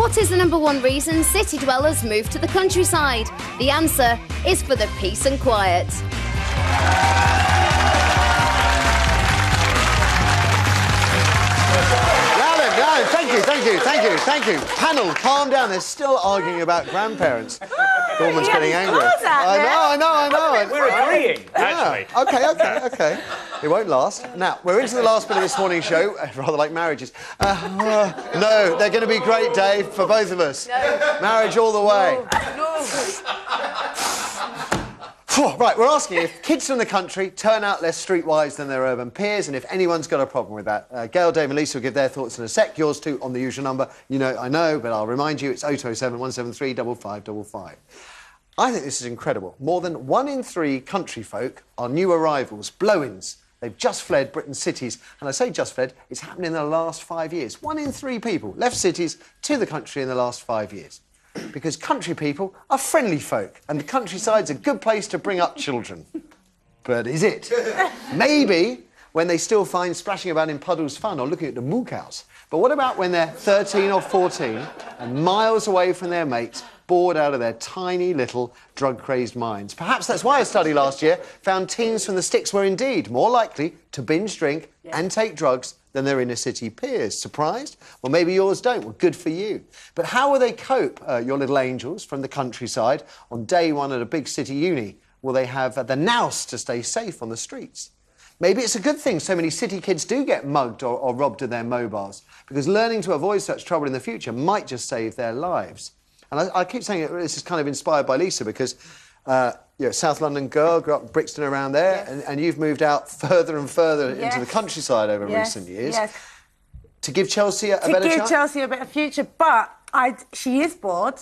What is the #1 reason city dwellers move to the countryside? The answer is for the peace and quiet. Thank you. Panel, calm down. They're still arguing about grandparents. Gorman's getting angry. I know. We're agreeing, actually. Okay. It won't last. Now, we're into the last bit of this morning's show, rather like marriages. No, they're going to be great, Dave, for both of us. No. Marriage all the way. Right, we're asking if kids from the country turn out less streetwise than their urban peers, and if anyone's got a problem with that. Gail, Dave and Lisa will give their thoughts in a sec. Yours too, on the usual number. You know, I know, but I'll remind you, it's 0207 173 5555. I think this is incredible. More than 1 in 3 country folk are new arrivals, blow-ins. They've just fled Britain's cities. And I say just fled, it's happened in the last 5 years. 1 in 3 people left cities to the country in the last 5 years. Because country people are friendly folk, and the countryside's a good place to bring up children. But is it? Maybe when they still find splashing about in puddles fun or looking at the mook house. But what about when they're 13 or 14 and miles away from their mates, bored out of their tiny little drug-crazed minds? Perhaps that's why a study last year found teens from the sticks were indeed more likely to binge drink and take drugs than their inner-city peers. Surprised? Well, maybe yours don't. Well, good for you. But how will they cope, your little angels from the countryside, on day one at a big city uni? Will they have the nous to stay safe on the streets? Maybe it's a good thing so many city kids do get mugged or robbed of their mobiles, because learning to avoid such trouble in the future might just save their lives. And I keep saying this is kind of inspired by Lisa, because you're a South London girl, grew up in Brixton around there, and you've moved out further and further into the countryside over recent years. To give Chelsea a better chance? To give Chelsea a better future, but she is bored.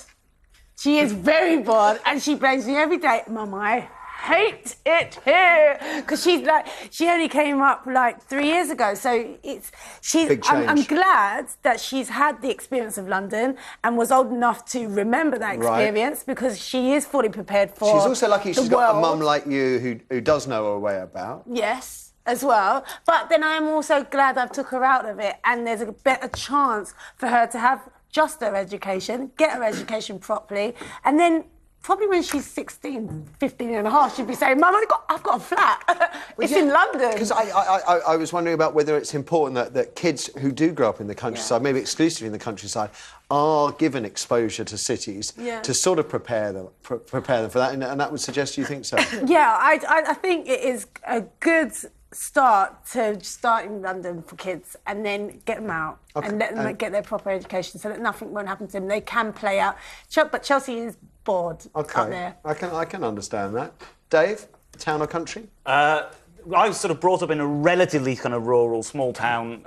She is very bored, and she blames me every day. Mum, I hate it here, because she only came up like 3 years ago, so I'm glad that she's had the experience of London and was old enough to remember that experience, because she is fully prepared for She's also lucky she's got a mum like you who does know her way about. Yes, as well. But then I'm also glad I've took her out of it, and there's a better chance for her to have just her education, get her education properly, and then probably when she's 16, 15 and a half, she'd be saying, Mum, I've got a flat. It's in London. Because I was wondering about whether it's important that kids who do grow up in the countryside, maybe exclusively in the countryside, are given exposure to cities to sort of prepare them for that, and that would suggest you think so. Yeah, I think it is a good start to start in London for kids, and then get them out and let them get their proper education, so that nothing won't happen to them. They can play out. But Chelsea is bored up there. I can understand that. Dave, town or country? I was sort of brought up in a relatively kind of rural, small-town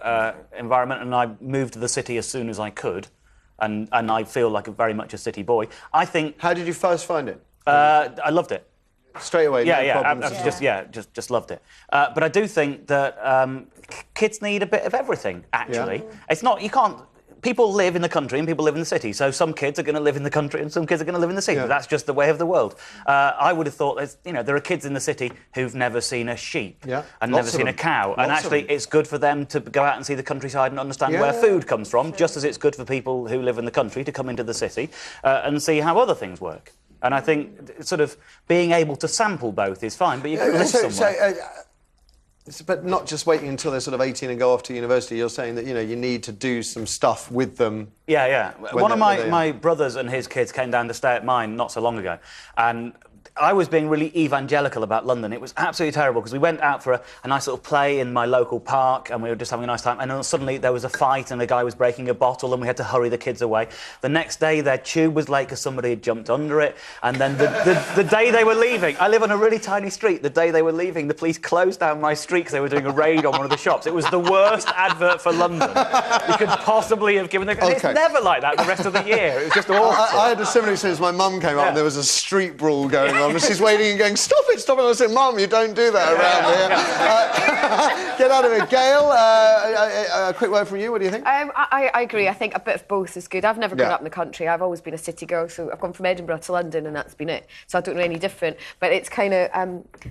environment, and I moved to the city as soon as I could, and I feel like very much a city boy. I think... How did you first find it? I loved it. Straight away? Just loved it. But I do think that kids need a bit of everything, actually. It's not... You can't... People live in the country and people live in the city, so some kids are going to live in the country and some kids are going to live in the city. That's just the way of the world. I would have thought, there are kids in the city who've never seen a sheep and never seen a cow, and actually it's good for them to go out and see the countryside and understand where food comes from, just as it's good for people who live in the country to come into the city and see how other things work. And I think sort of being able to sample both is fine, but you've got to live somewhere. But not just waiting until they're sort of 18 and go off to university. You're saying that, you need to do some stuff with them. Yeah. One of my brothers and his kids came down to stay at mine not so long ago, and I was being really evangelical about London. It was absolutely terrible, because we went out for a nice little play in my local park, and we were just having a nice time, and then suddenly there was a fight and a guy was breaking a bottle and we had to hurry the kids away. The next day their tube was late because somebody had jumped under it, and then the day they were leaving, I live on a really tiny street, the day they were leaving, the police closed down my street because they were doing a raid on one of the shops. It was the worst advert for London you could possibly have given. It's never like that the rest of the year. It was just awful. I had a similar experience. My mum came up and there was a street brawl going on, and she's waiting and going, stop it. And I said, Mum, you don't do that around here. Get out of it. Gail, a quick word from you. What do you think? I agree. I think a bit of both is good. I've never grown up in the country. I've always been a city girl, so I've gone from Edinburgh to London, and that's been it. So I don't know any different. But it's kind of...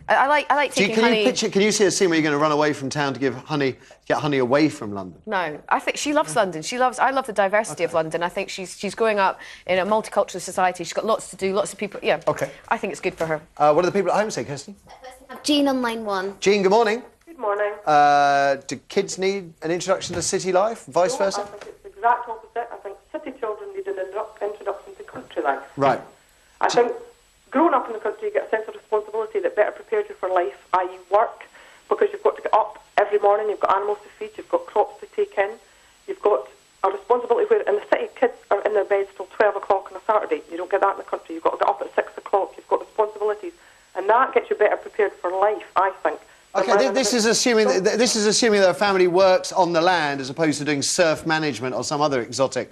I like taking honey... Can you see a scene where you're going to run away from town to get honey away from London? No. I think she loves London. I love the diversity of London. I think she's growing up in a multicultural society. She's got lots to do, lots of people... Yeah. OK. I think it's good for her. What do the people at home say, Kirsty? Jean on line 1. Jean, good morning. Good morning. Do kids need an introduction to city life, vice versa? I think it's the exact opposite. I think city children need an introduction to country life. Right. I think growing up in the country, you get a sense of responsibility that better prepares you for life, i.e. work, because you've got to get up every morning, you've got animals to feed, you've got crops to take in, you've got a responsibility where in the city kids are in their beds till 12 o'clock on a Saturday. You don't get that in the country. You've got to get up at 6 o'clock, you've got responsibilities. And that gets you better prepared for life, I think. OK, this is assuming that a family works on the land as opposed to doing surf management or some other exotic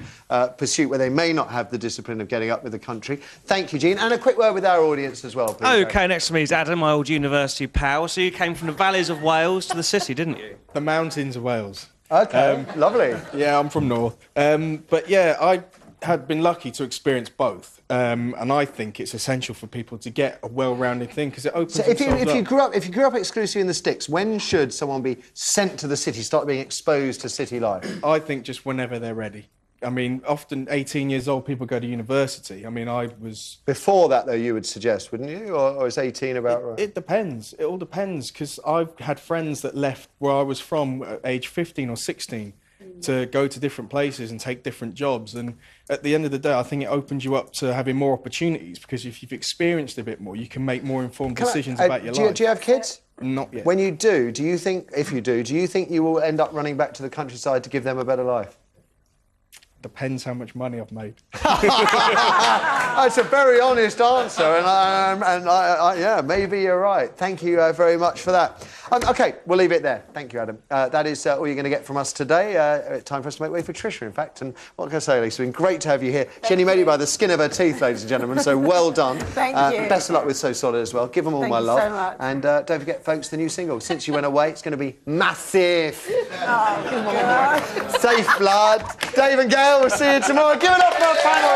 pursuit where they may not have the discipline of getting up with the country. Thank you, Jean. And a quick word with our audience as well, please. OK, next to me is Adam, my old university pal. So you came from the valleys of Wales to the city, didn't you? The mountains of Wales. OK, lovely. Yeah, I'm from North. But yeah, I had been lucky to experience both, and I think it's essential for people to get a well-rounded thing because it opens. So if you grew up exclusively in the sticks, when should someone be sent to the city, start being exposed to city life? I think just whenever they're ready. I mean, often 18 years old, people go to university. I mean, I was... Before that, though, you would suggest, wouldn't you? Or is 18 about right? It depends. It all depends, because I've had friends that left where I was from at age 15 or 16 to go to different places and take different jobs. And at the end of the day, I think it opens you up to having more opportunities, because if you've experienced a bit more, you can make more informed decisions about your life. Do you have kids? Not yet. When you do, if you do you think you will end up running back to the countryside to give them a better life? Depends how much money I've made. That's a very honest answer, and yeah, maybe you're right. Thank you very much for that. OK, we'll leave it there. Thank you, Adam. That is all you're going to get from us today. Time for us to make way for Trisha, in fact. And what can I say, Lisa? It's been great to have you here. She only made it by the skin of her teeth, ladies and gentlemen, so well done. Thank you. Best of luck with So Solid as well. Give them all my love. Thank you so much. And don't forget, folks, the new single, Since You Went Away, it's going to be massive. Oh, Safe blood. Dave and Gail, we'll see you tomorrow. Give it up for our panel.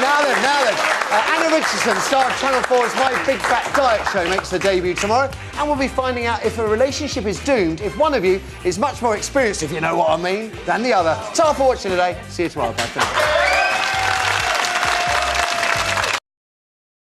Now then. Anna Richardson, star of Channel 4's My Big Fat Diet Show, makes her debut tomorrow. And we'll be finding out if a relationship is doomed if one of you is much more experienced, if you know what I mean, than the other. Ta for watching today. See you tomorrow. Bye for now.